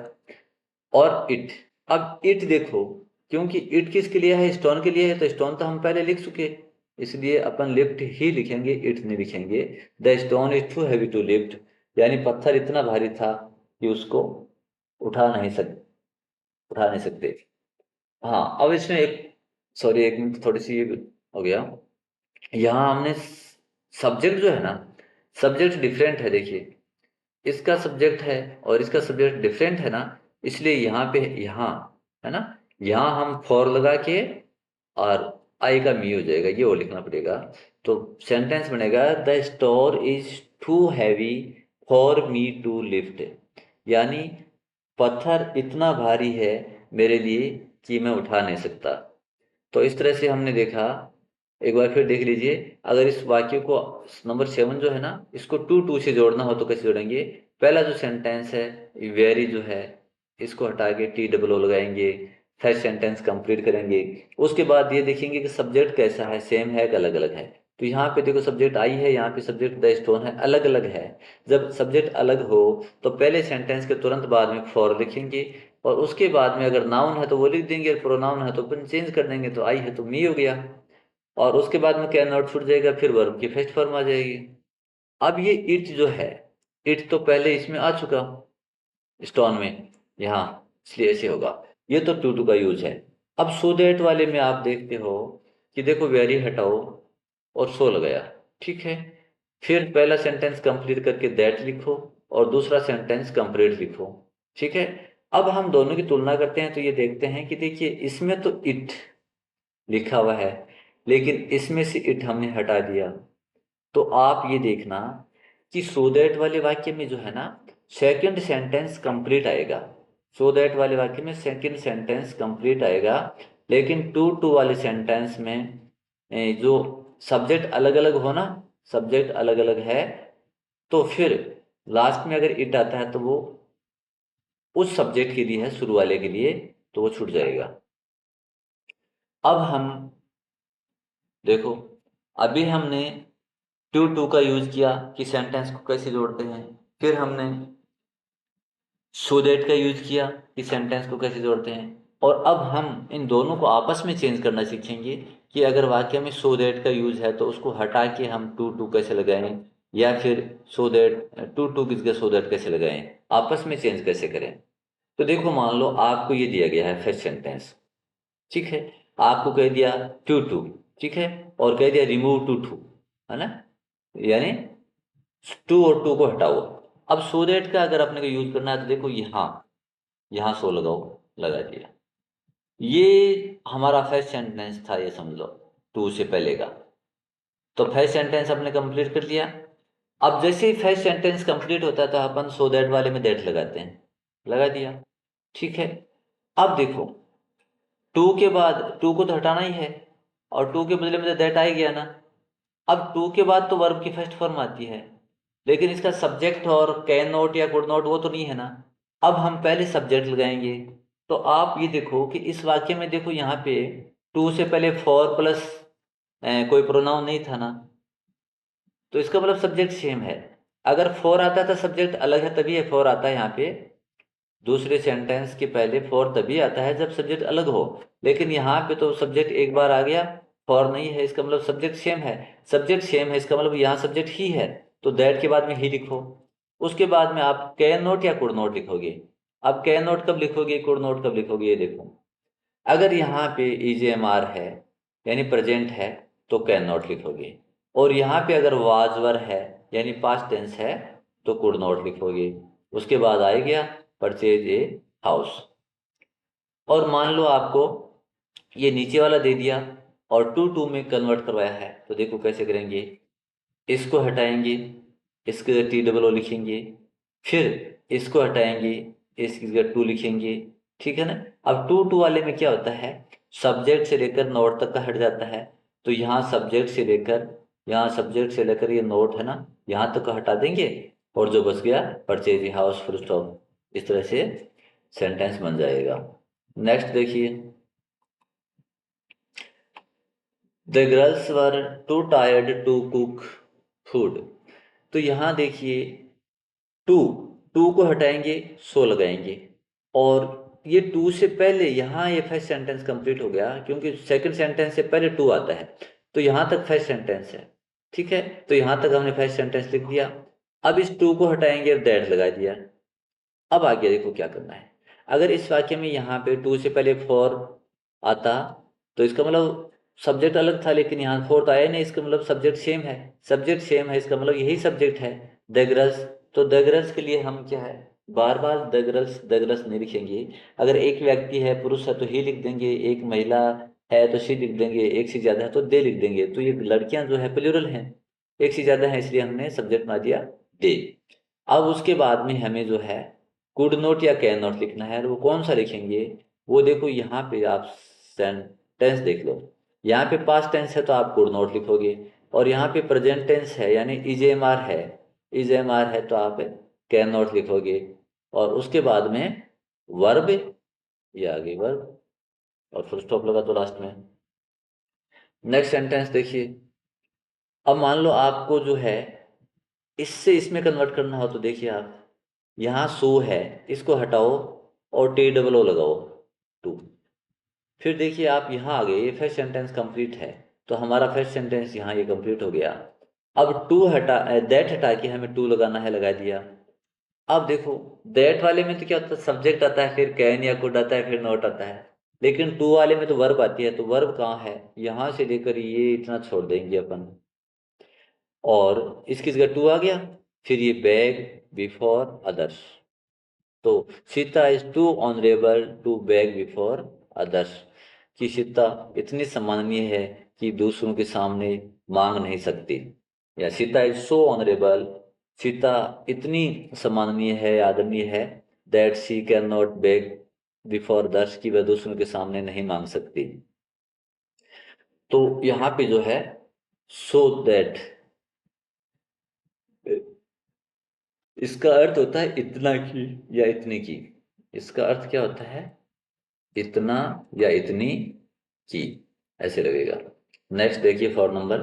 [SPEAKER 1] और इट। अब इट देखो, क्योंकि इट किसके लिए है, स्टोन के लिए है, तो स्टोन तो हम पहले लिख चुके, इसलिए अपन लिफ्ट ही लिखेंगे, इट नहीं लिखेंगे। The stone is too heavy to lift, यानी पत्थर इतना भारी था कि उसको उठा नहीं सकते। हाँ, अब इसमें एक, सॉरी एक मिनट, थोड़ी सी ये हो गया। यहाँ हमने सब्जेक्ट जो है ना, सब्जेक्ट डिफरेंट है, देखिए इसका सब्जेक्ट है और इसका सब्जेक्ट डिफरेंट है ना, इसलिए यहाँ पे, यहाँ है ना, यहाँ हम फॉर लगा के और आई का मी हो जाएगा, ये वो लिखना पड़ेगा। तो सेंटेंस बनेगा, the store is too heavy for me to lift, यानी पत्थर इतना भारी है मेरे लिए कि मैं उठा नहीं सकता। तो इस तरह से हमने देखा, एक बार फिर देख लीजिए। अगर इस वाक्य को, नंबर 7 जो है ना, इसको टू टू से जोड़ना हो तो कैसे जोड़ेंगे। पहला जो सेंटेंस है, वेरी जो है, इसको हटा के टी डबल ओ लगाएंगे, फर्स्ट सेंटेंस कंप्लीट करेंगे। उसके बाद ये देखेंगे कि सब्जेक्ट कैसा है, सेम है कि अलग अलग है। तो यहाँ पे देखो सब्जेक्ट आई है, यहाँ पे सब्जेक्ट द स्टोन है, अलग अलग है। जब सब्जेक्ट अलग हो तो पहले सेंटेंस के तुरंत बाद में फॉर लिखेंगे, और उसके बाद में अगर नाउन है तो वो लिख देंगे, और प्रोनाउन है तो अपन चेंज कर देंगे, तो आई है तो मी हो गया। और उसके बाद में कैन नॉट छूट जाएगा, फिर वर्ब की फर्स्ट फॉर्म आ जाएगी। अब ये इट जो है, इट तो पहले इसमें आ चुका स्टोन में यहाँ, इसलिए ऐसे होगा। ये तो टू टू का यूज है। अब सो दैट वाले में आप देखते हो कि देखो वेरी हटाओ और सो लगाया, ठीक है। फिर पहला सेंटेंस कंप्लीट करके दैट लिखो और दूसरा सेंटेंस कंप्लीट लिखो, ठीक है। अब हम दोनों की तुलना करते हैं तो ये देखते हैं कि देखिए इसमें तो इट लिखा हुआ है, लेकिन इसमें से इट हमने हटा दिया। तो आप ये देखना कि सो दैट वाले वाक्य में जो है ना, सेकंड सेंटेंस कंप्लीट आएगा। सो दैट वाले वाक्य में सेकंड सेंटेंस कंप्लीट आएगा, लेकिन टू टू वाले सेंटेंस में जो सब्जेक्ट अलग अलग हो ना, सब्जेक्ट अलग अलग है, तो फिर लास्ट में अगर इट आता है तो वो उस सब्जेक्ट के लिए है, शुरू वाले के लिए, तो वो छूट जाएगा। अब हम देखो, अभी हमने टू टू का यूज किया कि सेंटेंस को कैसे जोड़ते हैं, फिर हमने सो दैट का यूज किया कि सेंटेंस को कैसे जोड़ते हैं, और अब हम इन दोनों को आपस में चेंज करना सीखेंगे कि अगर वाक्य में सो दैट का यूज है तो उसको हटा के हम टू टू कैसे लगाएं, या फिर सो दैट टू टू किसके सो दैट कैसे लगाएं, आपस में चेंज कैसे करें। तो देखो, मान लो आपको ये दिया गया है फर्स्ट सेंटेंस, ठीक है, आपको कह दिया टू टू, ठीक है, और कह दिया रिमूव टू टू, है ना, यानी टू और टू को हटाओ। अब सो दैट का अगर अपने को यूज करना है तो देखो यहाँ, यहाँ सो लगाओ, लगा दिया। ये हमारा फर्स्ट सेंटेंस था, ये समझ लो, टू से पहले का। तो फर्स्ट सेंटेंस हमने कंप्लीट कर लिया। अब जैसे ही फर्स्ट सेंटेंस कंप्लीट होता है तो अपन सो दैट वाले में दैट लगाते हैं, लगा दिया, ठीक है। अब देखो, टू के बाद टू को तो हटाना ही है, और टू के बदले में तो दैट आ ही गया ना। अब टू के बाद तो वर्ब की फर्स्ट फॉर्म आती है, लेकिन इसका सब्जेक्ट और कैन नॉट या कुड नॉट वो तो नहीं है ना। अब हम पहले सब्जेक्ट लगाएंगे। तो आप ये देखो कि इस वाक्य में देखो, यहाँ पे टू से पहले फॉर प्लस कोई प्रोनाउन नहीं था ना, तो इसका मतलब सब्जेक्ट सेम है। अगर फोर आता था सब्जेक्ट अलग है, तभी है फोर आता है यहाँ पे। दूसरे सेंटेंस के पहले फॉर तभी आता है जब सब्जेक्ट अलग हो, लेकिन यहाँ पे तो सब्जेक्ट एक बार आ गया, फॉर नहीं है, इसका मतलब सब्जेक्ट सेम है। सब्जेक्ट सेम है इसका मतलब यहाँ सब्जेक्ट ही है, तो दैट के बाद में ही लिखो। उसके बाद में आप कैन नॉट या कुड नॉट लिखोगे। अब कैन नॉट कब लिखोगे, कुड नॉट कब लिखोगे, ये देखो। अगर यहाँ पे ईजेएमआर है यानी प्रेजेंट है तो कैन नॉट लिखोगे, और यहाँ पे अगर वाज वर है यानी पास्ट टेंस है तो कुड नॉट लिखोगे। उसके बाद आ गया परचेज ए हाउस। और मान लो आपको ये नीचे वाला दे दिया और टू टू में कन्वर्ट करवाया है, तो देखो कैसे करेंगे। इसको हटाएंगे, इसके टी डबल ओ लिखेंगे, फिर इसको हटाएंगे, इसकी जगह टू लिखेंगे, ठीक है ना। अब टू टू वाले में क्या होता है, सब्जेक्ट से लेकर नोट तक का हट जाता है। तो यहाँ सब्जेक्ट से लेकर, यहाँ सब्जेक्ट से लेकर ये नोट है ना, यहाँ तक का हटा देंगे, और जो बच गया परचेज हाउस फुल स्टॉप। इस तरह से सेंटेंस बन जाएगा। नेक्स्ट देखिए, the girls were too tired to cook food. तो यहाँ देखिए, टू, टू को हटाएंगे, सो लगाएंगे, और ये टू से पहले यहाँ ये फर्स्ट सेंटेंस कंप्लीट हो गया, क्योंकि सेकंड सेंटेंस से पहले टू आता है। तो यहाँ तक फर्स्ट सेंटेंस है, ठीक है। तो यहाँ तक हमने फर्स्ट सेंटेंस लिख दिया। अब इस टू को हटाएंगे और दैट लगा दिया। अब आगे देखो क्या करना है। अगर इस वाक्य में यहाँ पे टू से पहले फोर आता तो इसका मतलब सब्जेक्ट अलग था, लेकिन यहाँ फोर तो आया नहीं, इसका मतलब सब्जेक्ट सेम है। सब्जेक्ट सेम है इसका मतलब यही सब्जेक्ट है, द गर्ल्स। तो द गर्ल्स के लिए हम क्या है, बार बार द गर्ल्स नहीं लिखेंगे। अगर एक व्यक्ति है, पुरुष है, तो ही लिख देंगे, एक महिला है तो शी लिख देंगे, एक से ज्यादा है तो दे लिख देंगे। तो ये लड़कियां जो है प्लूरल हैं, एक से ज्यादा है, इसलिए हमने सब्जेक्ट बना दिया दे। अब उसके बाद में हमें जो है कुड नॉट या कैन नॉट लिखना है, और वो कौन सा लिखेंगे, वो देखो यहाँ पे आप सेंटेंस देख लो। यहाँ पे पास्ट टेंस है तो आप कुड नॉट लिखोगे, और यहाँ पे प्रेजेंट टेंस है यानी इजेएमआर है, इजेएमआर है तो आप कैन नॉट लिखोगे, और उसके बाद में वर्ब, ये आगे वर्ब, और फुल स्टॉप लगा तो लास्ट में। नेक्स्ट सेंटेंस देखिए। अब मान लो आपको जो है इससे इसमें कन्वर्ट करना हो, तो देखिए आप, यहाँ सो है, इसको हटाओ और टी डबल ओ लगाओ, टू। फिर देखिए आप यहाँ आ गए, ये फर्स्ट सेंटेंस कंप्लीट है, तो हमारा फर्स्ट सेंटेंस यहाँ ये कंप्लीट हो गया। अब टू हटा, दैट हटा के हमें टू लगाना है, लगा दिया। अब देखो, दैट वाले में तो क्या होता है, सब्जेक्ट आता है, फिर कैन या कुड आता है, फिर नॉट आता है। लेकिन टू वाले में तो वर्ब आती है, तो वर्ब कहाँ है, यहाँ से लेकर ये इतना छोड़ देंगे अपन, और इसकी जगह टू आ गया। फिर ये बैग बिफोर अदर्स। तो Sita is too honourable to beg before others, कि सीता इतनी सम्माननीय है कि दूसरों के सामने मांग नहीं सकती। या Sita is so honourable, Sita इतनी सम्माननीय है, आदरणीय है, that she can not beg before others, कि वह दूसरों के सामने नहीं मांग सकती। तो यहाँ पे जो है सो दैट, इसका अर्थ होता है इतना की या इतने की। इसका अर्थ क्या होता है, इतना या इतनी की, ऐसे लगेगा। नेक्स्ट देखिए for number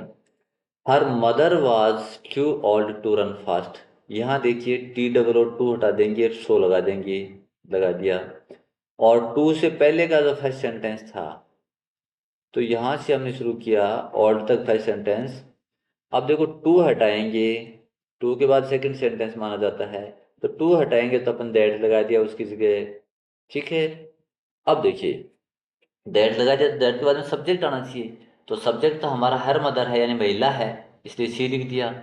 [SPEAKER 1] her mother was too old to run fast. यहाँ देखिए TOO हटा देंगे, सो लगा देंगे, लगा दिया। और टू से पहले का जो फर्स्ट सेंटेंस था, तो यहाँ से हमने शुरू किया ओल्ड तक फर्स्ट सेंटेंस। अब देखो टू हटाएंगे, टू के बाद सेकंड सेंटेंस माना जाता है, तो टू हटाएंगे तो अपन दैट लगा दिया उसकी जगह। ठीक है। अब देखिए दैट लगा दिया, दैट के बाद में सब्जेक्ट आना चाहिए, तो सब्जेक्ट तो हमारा हर मदर है यानी महिला है, इसलिए सी लिख दिया।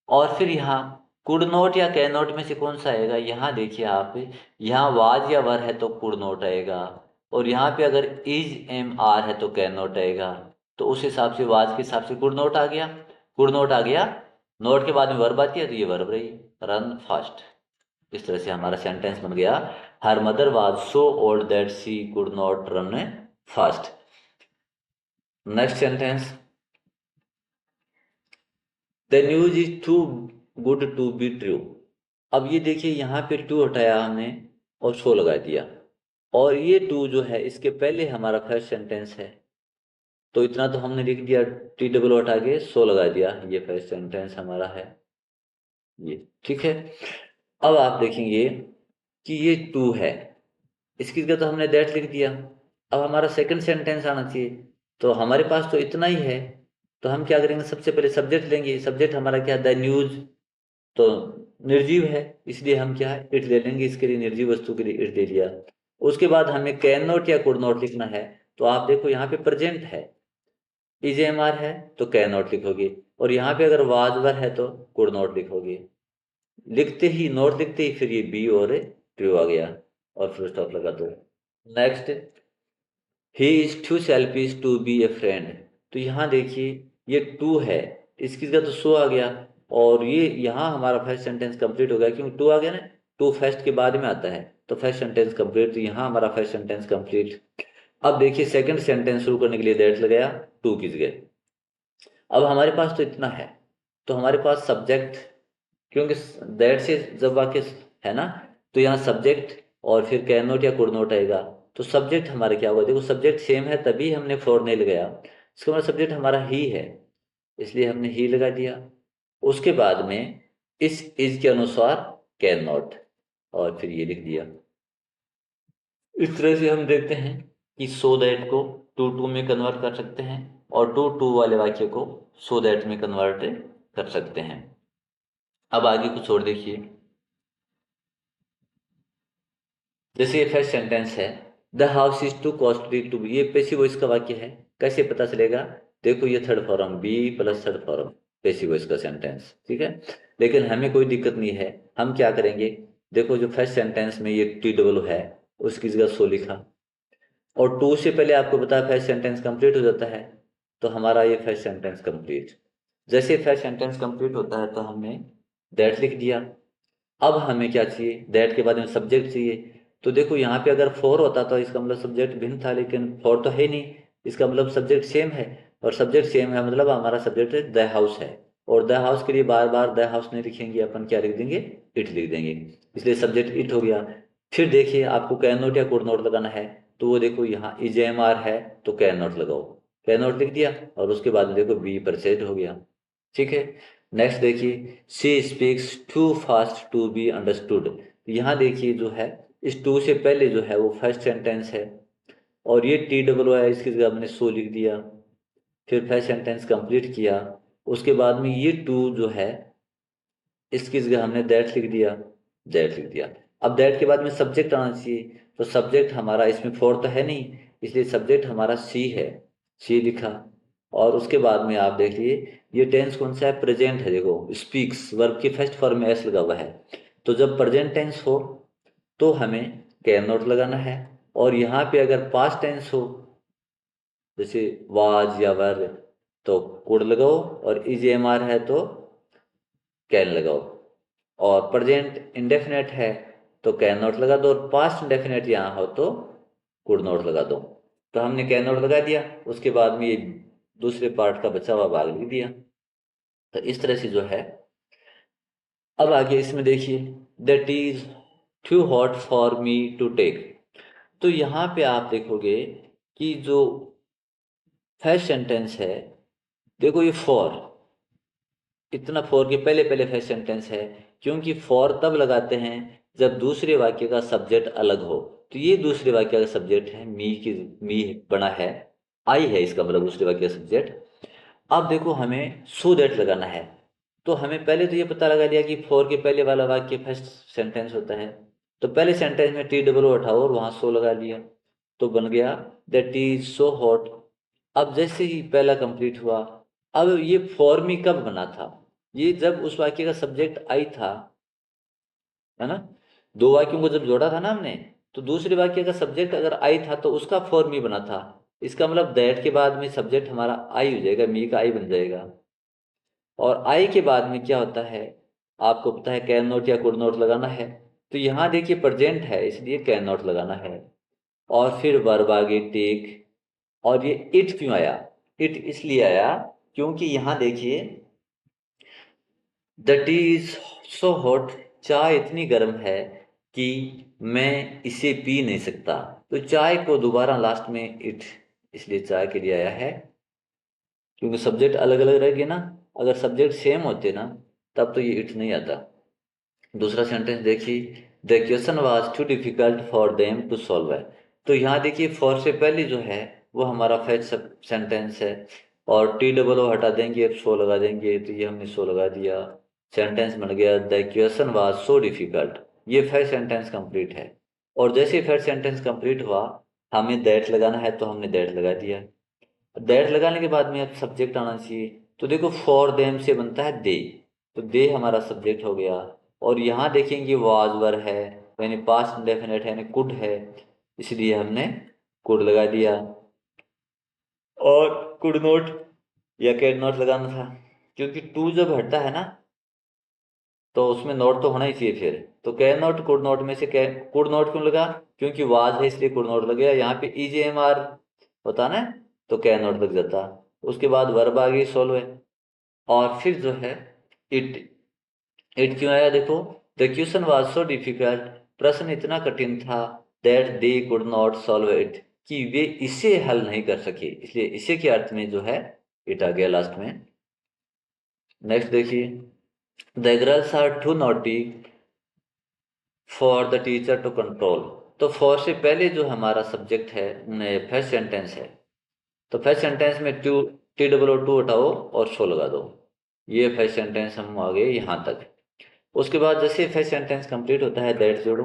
[SPEAKER 1] और फिर यहाँ कुड नोट या कैन नोट में से कौन सा आएगा, यहाँ देखिए आप, यहाँ वाज या वर है तो कुड नोट आएगा, और यहाँ पे अगर इज एम आर है तो कैन नोट आएगा। तो उस हिसाब से वाज के हिसाब से कुड नोट आ गया, कुड नोट आ गया। नोट के बाद में वर्ब आती है तो ये वर्ब रही, रन फास्ट। इस तरह से हमारा सेंटेंस बन गया, her mother was so old that she could not run fast. Next sentence, the news is too good to be true. अब ये देखिए यहाँ पे टू हटाया हमने और सो लगा दिया, और ये टू जो है इसके पहले हमारा फर्स्ट सेंटेंस है, तो इतना तो हमने लिख दिया, TOO हटा के सो लगा दिया, ये फर्स्ट सेंटेंस हमारा है ये। ठीक है। अब आप देखेंगे कि ये टू है, इसकी जगह तो हमने दैट लिख दिया। अब हमारा सेकंड सेंटेंस आना चाहिए, तो हमारे पास तो इतना ही है, तो हम क्या करेंगे, सबसे पहले सब्जेक्ट लेंगे। सब्जेक्ट हमारा क्या है, द न्यूज, तो निर्जीव है, इसलिए हम क्या है, इट ले लेंगे, इसके लिए निर्जीव वस्तु के लिए इट ले लिया। उसके बाद हमें कैन नॉट या कुड नॉट लिखना है, तो आप देखो यहाँ पे प्रेजेंट है, इज एम आर है तो कैन नॉट लिखोगे, और यहाँ पे अगर वाज वर है तो कुड नॉट लिखोगे। लिखते ही, नॉट लिखते ही फिर ये बी और ट्रू आ गया, और फुल स्टॉप लगा दो। Next, he is too selfish to be a friend. तो यहाँ देखिए ये टू है, इसकी जगह तो सो आ गया, और ये यहाँ हमारा फर्स्ट सेंटेंस कंप्लीट हो गया, क्योंकि टू आ गया ना, टू फर्स्ट के बाद में आता है, तो फर्स्ट सेंटेंस कंप्लीट, तो यहाँ हमारा फर्स्ट सेंटेंस कंप्लीट। अब देखिए सेकंड सेंटेंस शुरू करने के लिए दैट लगाया टू की जगह। अब हमारे पास तो इतना है, तो हमारे पास सब्जेक्ट, क्योंकि दैट से जब वाक्य है ना, तो यहाँ सब्जेक्ट और फिर कैन नॉट या कुड नॉट आएगा। तो सब्जेक्ट हमारा क्या होगा, देखो सब्जेक्ट सेम है तभी हमने फॉर नहीं लगाया, इसका मतलब सब्जेक्ट हमारा ही है, इसलिए हमने ही लगा दिया। उसके बाद में इस इज के अनुसार कैन नॉट, और फिर ये लिख दिया। इस तरह से हम देखते हैं कि सो दैट को टू टू में कन्वर्ट कर सकते हैं, और टू टू वाले वाक्य को सो दैट में कन्वर्ट कर सकते हैं। अब आगे कुछ और देखिए, जैसे ये फर्स्ट सेंटेंस है, the house is too costly to be, ये पैसिव वॉइस का वाक्य है। कैसे पता चलेगा, देखो ये third form, be plus third form, passive voice का सेंटेंस। ठीक है, लेकिन हमें कोई दिक्कत नहीं है, हम क्या करेंगे, देखो जो फर्स्ट सेंटेंस में ये TOO है, उसकी जगह सो लिखा, और टू से पहले आपको पता है फर्स्ट सेंटेंस कंप्लीट हो जाता है, तो हमारा ये फर्स्ट सेंटेंस कंप्लीट। जैसे फर्स्ट सेंटेंस कंप्लीट होता है तो हमने दैट लिख दिया। अब हमें क्या चाहिए, दैट के बाद में सब्जेक्ट चाहिए, तो देखो यहाँ पे अगर फॉर होता तो इसका मतलब सब्जेक्ट भिन्न था, लेकिन फॉर तो है नहीं, इसका मतलब सब्जेक्ट सेम है, और सब्जेक्ट सेम है मतलब हमारा सब्जेक्ट द हाउस है, और द हाउस के लिए बार बार द हाउस नहीं लिखेंगे, अपन क्या लिख देंगे, इट लिख देंगे, इसलिए सब्जेक्ट इट हो गया। फिर देखिए आपको कैन नॉट या कुड नॉट लगाना है, तो वो देखो यहाँ इज एम आर है तो कैन नॉट लगाओ, कैन नॉट लिख दिया, और उसके बाद में देखो बी परचेज हो गया। ठीक है। नेक्स्ट देखिए, she speaks too fast to be understood. यहाँ देखिए जो है, इस टू से पहले जो है वो फर्स्ट सेंटेंस है, और ये TOO है, इसकी जगह हमने सो लिख दिया, फिर फर्स्ट सेंटेंस कंप्लीट किया। उसके बाद में ये टू जो है, इसकी जगह हमने दैट लिख दिया, दैट लिख दिया। अब दैट के बाद में सब्जेक्ट आना चाहिए, तो सब्जेक्ट हमारा इसमें फोर तो है नहीं, इसलिए सब्जेक्ट हमारा सी है, सी लिखा। और उसके बाद में आप देखिए ये टेंस कौन सा है, प्रेजेंट है, देखो स्पीक्स वर्ब की फर्स्ट फॉर्म में एस लगा हुआ है, तो जब प्रेजेंट टेंस हो तो हमें कैन नॉट लगाना है, और यहाँ पे अगर पास्ट टेंस हो, जैसे वाज या वर, तो कुड लगाओ, और इज एम आर है तो कैन लगाओ, और प्रेजेंट इंडेफिनेट है तो कैन नॉट लगा दो, और पास्ट इंडेफिनेट यहाँ हो तो कुड नॉट लगा दो। तो हमने कैन नॉट लगा दिया, उसके बाद में ये दूसरे पार्ट का बचा हुआ भाग लिख दिया। तो इस तरह से जो है, अब आगे इसमें देखिए, that is too hot for me to take. तो यहाँ पे आप देखोगे कि जो फर्स्ट सेंटेंस है, देखो ये फॉर, इतना फॉर के पहले पहले फर्स्ट सेंटेंस है, क्योंकि फॉर तब लगाते हैं जब दूसरे वाक्य का सब्जेक्ट अलग हो। तो ये दूसरे वाक्य का सब्जेक्ट है, मी बना है, आई है इसका मतलब दूसरे वाक्य का सब्जेक्ट। अब देखो हमें सो दैट लगाना है। तो हमें पहले तो ये पता लगा लिया कि फॉर के पहले वाला वाक्य फर्स्ट सेंटेंस होता है। तो पहले सेंटेंस में टी डबल ओ हटाओ और वहां सो लगा लिया, तो बन गया दैट इज सो हॉट। अब जैसे ही पहला कंप्लीट हुआ, अब ये फॉर मी कब बना था? ये जब उस वाक्य का सब्जेक्ट आई था, है ना। दो वाक्यों को जब जोड़ा था ना हमने, तो दूसरे वाक्य का सब्जेक्ट अगर आई था तो उसका फॉर मी बना था। इसका मतलब दैट के बाद में सब्जेक्ट हमारा आई हो जाएगा, मी का आई बन जाएगा। और आई के बाद में क्या होता है, आपको पता है कैन नॉट या कुड नॉट लगाना है। तो यहाँ देखिए प्रेजेंट है इसलिए कैन नॉट लगाना है। और फिर वर्ब आगे टेक। और ये इट क्यों आया? इट इसलिए आया क्योंकि यहाँ देखिए the T is so hot, चाय इतनी गर्म है कि मैं इसे पी नहीं सकता। तो चाय को दोबारा लास्ट में इट इसलिए चाय के लिए आया है, क्योंकि सब्जेक्ट अलग अलग रह गए ना। अगर सब्जेक्ट सेम होते ना, तब तो ये इट नहीं आता। दूसरा सेंटेंस देखिए, the question was too difficult for them to solve है। तो यहाँ देखिए फॉर से पहले जो है वो हमारा फर्स्ट सेंटेंस है, और टी डबल ओ हटा देंगे, अब सो लगा देंगे, तो ये हमने सो लगा दिया। सेंटेंस बन गया the question was so difficult. ये फर्स्ट सेंटेंस कंप्लीट है। और जैसे ही फर्स्ट सेंटेंस कंप्लीट हुआ, हमें दैट लगाना है तो हमने दैट लगा दिया। दैट लगाने के बाद में अब सब्जेक्ट आना चाहिए। तो देखो फॉर देम से बनता है दे, तो दे हमारा सब्जेक्ट हो गया। और यहाँ देखेंगे वाज वर है, यानी पास्ट इंडेफिनिट है, यानी कुड है, इसलिए हमने कुड लगा दिया। और कुड नॉट या कैड नॉट लगाना था, क्योंकि टू जब हटता है ना, तो उसमें नोट तो होना ही चाहिए फिर। तो कैन नॉट कुड नॉट में से कैन कुड नॉट क्यों लगा? क्योंकि वाज है इसलिए कुड नॉट लग गया। यहाँ पे ईजेएमआर होता ना, तो कैन नॉट लग जाता। उसके बाद वर्ब आ गई सोल्व है। और फिर जो है इट, इट क्यों आया देखो, the question was so difficult, प्रश्न इतना कठिन था, that they could not solve it, कि वे इसे हल नहीं कर सके, इसलिए इसे के अर्थ में जो है इट आ गया लास्ट में। नेक्स्ट देखिए, the girls are too naughty for the teacher to control. तो फॉर से पहले जो हमारा सब्जेक्ट है फर्स्ट सेंटेंस है, तो फर्स्ट सेंटेंस में too T double O too हटाओ और शो लगा दो। ये फर्स्ट सेंटेंस हम आ गए यहाँ तक। उसके बाद जैसे फर्स्ट सेंटेंस कंप्लीट होता है दैट जोड़ो।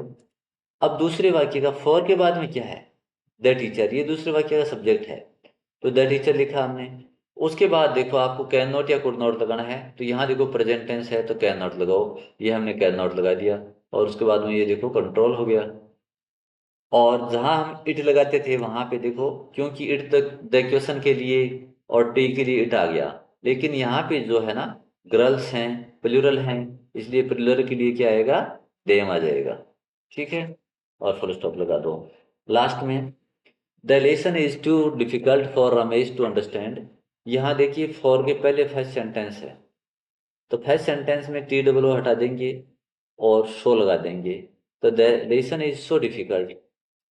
[SPEAKER 1] अब दूसरे वाक्य का फॉर के बाद में क्या है? द टीचर, ये दूसरे वाक्य का सब्जेक्ट है, तो द टीचर लिखा हमने। उसके बाद देखो आपको कैन नॉट या कुड नॉट लगाना है, तो यहाँ देखो प्रेजेंट टेंस है तो कैन नॉट लगाओ, ये हमने कैन नॉट लगा दिया। और उसके बाद में ये देखो कंट्रोल हो गया। और जहां हम इट लगाते थे वहां पे देखो, क्योंकि इट द क्वेश्चन के लिए और टी के लिए इट आ गया, लेकिन यहाँ पे जो है ना गर्ल्स हैं, प्लूरल हैं, इसलिए प्लूरल के लिए क्या आएगा? देम आ जाएगा। ठीक है, और फुल स्टॉप लगा दो। लास्ट में the lesson is too difficult for Ramesh to understand. यहाँ देखिए फॉर के पहले फर्स्ट सेंटेंस है, तो फर्स्ट सेंटेंस में टी डबल ओ हटा देंगे और शो लगा देंगे, तो the lesson is so difficult.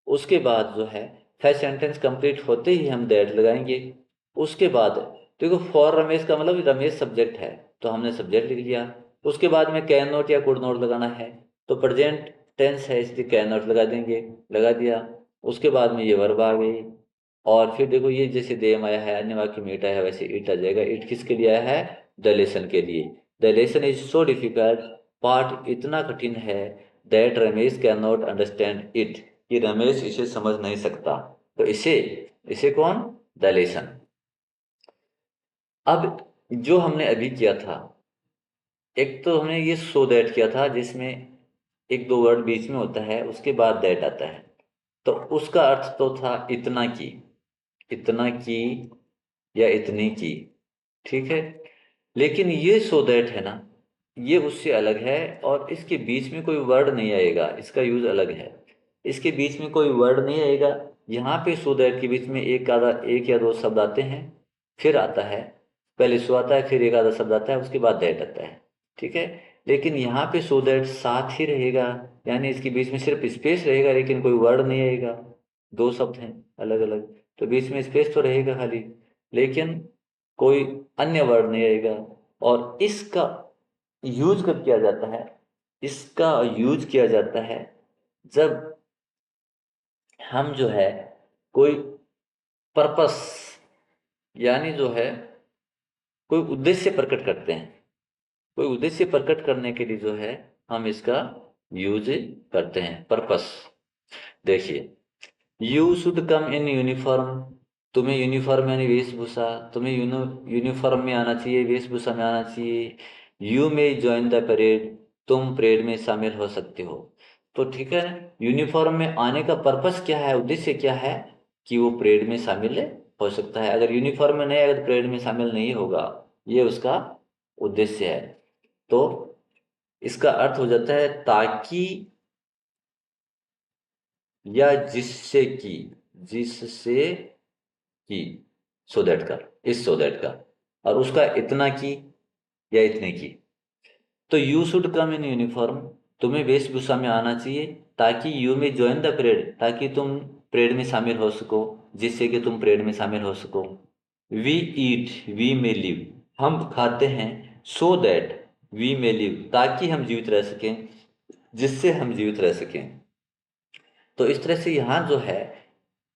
[SPEAKER 1] उसके बाद जो है फर्स्ट सेंटेंस कंप्लीट होते ही हम दैट लगाएंगे। उसके बाद देखो फॉर रमेश का मतलब रमेश सब्जेक्ट है, तो हमने सब्जेक्ट लिख लिया। उसके बाद में कैन नॉट या कुड नॉट लगाना है, तो प्रेजेंट टेंस है इसलिए कैन नॉट लगा देंगे, लगा दिया। उसके बाद में ये वर्ब आ गई। और फिर देखो ये जैसे देम आया है, अन्य वाक्य में इट आया है, वैसे इट आ जाएगा। इट किसके लिए आया है? द लेसन के लिए। The lesson is so difficult, पाठ इतना कठिन है, that Ramesh can not understand it, कि रमेश इसे समझ नहीं सकता। तो इसे इसे कौन? The lesson. अब जो हमने अभी किया था, एक तो हमने ये सो दैट किया था जिसमें एक दो वर्ड बीच में होता है, उसके बाद दैट आता है। तो उसका अर्थ तो था इतना की, इतना की या इतनी की। ठीक है, लेकिन ये सो दैट है ना, ये उससे अलग है। और इसके बीच में कोई वर्ड नहीं आएगा, इसका यूज अलग है। इसके बीच में कोई वर्ड नहीं आएगा। यहाँ पे सो दैट के बीच में एक आधा, एक या दो शब्द आते हैं, फिर आता है, पहले सो आता है, फिर एक आधा शब्द आता है, उसके बाद दैट आता है। ठीक है, लेकिन यहाँ पे सो दैट साथ ही रहेगा, यानी इसके बीच में सिर्फ स्पेस रहेगा, लेकिन कोई वर्ड नहीं आएगा। दो शब्द हैं अलग अलग, तो बीच में स्पेस तो रहेगा खाली, लेकिन कोई अन्य वर्ड नहीं आएगा। और इसका यूज कब किया जाता है? इसका यूज किया जाता है जब हम जो है कोई पर्पस, यानी जो है कोई उद्देश्य प्रकट करते हैं। कोई उद्देश्य प्रकट करने के लिए जो है हम इसका यूज करते हैं, पर्पस। देखिए, you should come in uniform, तुम्हें यूनिफॉर्म यानी वेशभूषा, तुम्हें यूनिफॉर्म में आना चाहिए, वेशभूषा में आना चाहिए। यू में ज्वाइन द परेड, तुम परेड में शामिल हो सकते हो। तो ठीक है ना, यूनिफॉर्म में आने का पर्पस क्या है, उद्देश्य क्या है कि वो परेड में शामिल हो सकता है। अगर यूनिफॉर्म में नहीं आएगा तो परेड में शामिल नहीं होगा, ये उसका उद्देश्य है। तो इसका अर्थ हो जाता है ताकि या जिससे की, जिससे की, सो दैट का, इस सो दैट का, और उसका इतना की या इतने की। तो you should come in uniform, तुम्हें वेशभूषा में आना चाहिए, ताकि यू में ज्वाइन द परेड, ताकि तुम परेड में शामिल हो सको, जिससे कि तुम परेड में शामिल हो सको। वी ईट वी में लिव, हम खाते हैं, सो दैट वी में लिव, ताकि हम जीवित रह सकें, जिससे हम जीवित रह सकें। तो इस तरह से यहाँ जो है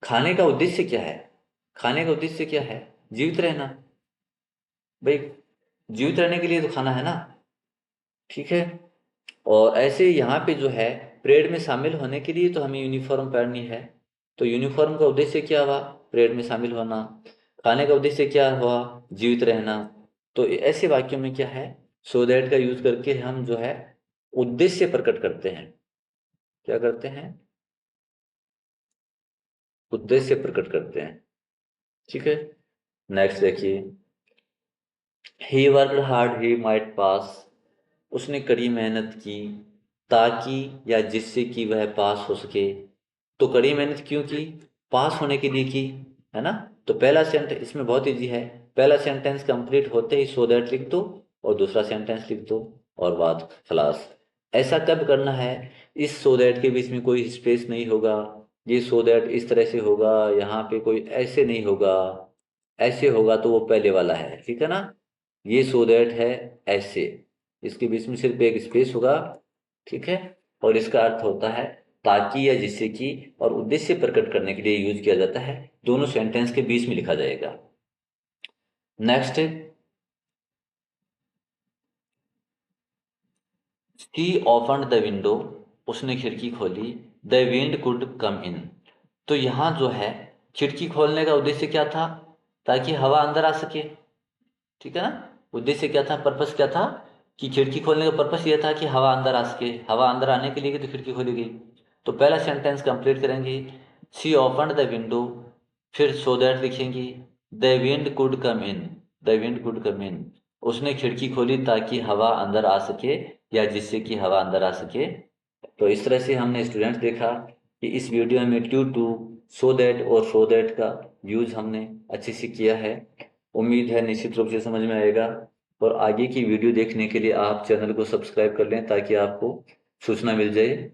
[SPEAKER 1] खाने का उद्देश्य क्या है? खाने का उद्देश्य क्या है? जीवित रहना। भाई, जीवित रहने के लिए तो खाना है ना, ठीक है। और ऐसे यहाँ पे जो है परेड में शामिल होने के लिए तो हमें यूनिफॉर्म पहननी है। तो यूनिफॉर्म का उद्देश्य क्या हुआ? परेड में शामिल होना। खाने का उद्देश्य क्या हुआ? जीवित रहना। तो ऐसे वाक्यों में क्या है, सो दैट का यूज करके हम जो है उद्देश्य प्रकट करते हैं। क्या करते हैं? उद्देश्य प्रकट करते हैं, ठीक है। नेक्स्ट देखिए, ही वर्क हार्ड ही माइट पास, उसने कड़ी मेहनत की ताकि या जिससे कि वह पास हो सके। तो कड़ी मेहनत क्यों की? पास होने के लिए की, है ना। तो पहला सेंटेंस इसमें बहुत इजी है, पहला सेंटेंस कंप्लीट होते ही सो दैट लिख दो और दूसरा सेंटेंस लिख दो और बात खलास। ऐसा कब करना है? इस सो दैट के बीच में कोई स्पेस नहीं होगा, ये सो दैट इस तरह से होगा, यहाँ पे कोई ऐसे नहीं होगा। ऐसे होगा तो वो पहले वाला है, ठीक है ना। ये सो दैट है ऐसे, इसके बीच में सिर्फ एक स्पेस होगा, ठीक है। और इसका अर्थ होता है ताकि या जिससे कि, और उद्देश्य प्रकट करने के लिए यूज किया जाता है, दोनों सेंटेंस के बीच में लिखा जाएगा। Next, she opened the window, उसने खिड़की खोली, द विंड कुड कम इन। तो यहाँ जो है खिड़की खोलने का उद्देश्य क्या था? ताकि हवा अंदर आ सके, ठीक है ना। उद्देश्य क्या था, पर्पस क्या था कि खिड़की खोलने का पर्पस ये था कि हवा अंदर आ सके। हवा अंदर आने के लिए तो खिड़की खोली गई। तो पहला सेंटेंस कंप्लीट करेंगे, शी ओपन्ड द विंडो, फिर सो दैट लिखेंगे, the wind could come in, the wind could come in, उसने खिड़की खोली ताकि हवा अंदर आ सके या जिससे कि हवा अंदर आ सके। तो इस तरह से हमने स्टूडेंट्स देखा कि इस वीडियो में ड्यू टू, सो दैट और फॉर दैट का यूज हमने अच्छे से किया है। उम्मीद है निश्चित रूप से समझ में आएगा। और आगे की वीडियो देखने के लिए आप चैनल को सब्सक्राइब कर लें ताकि आपको सूचना मिल जाए।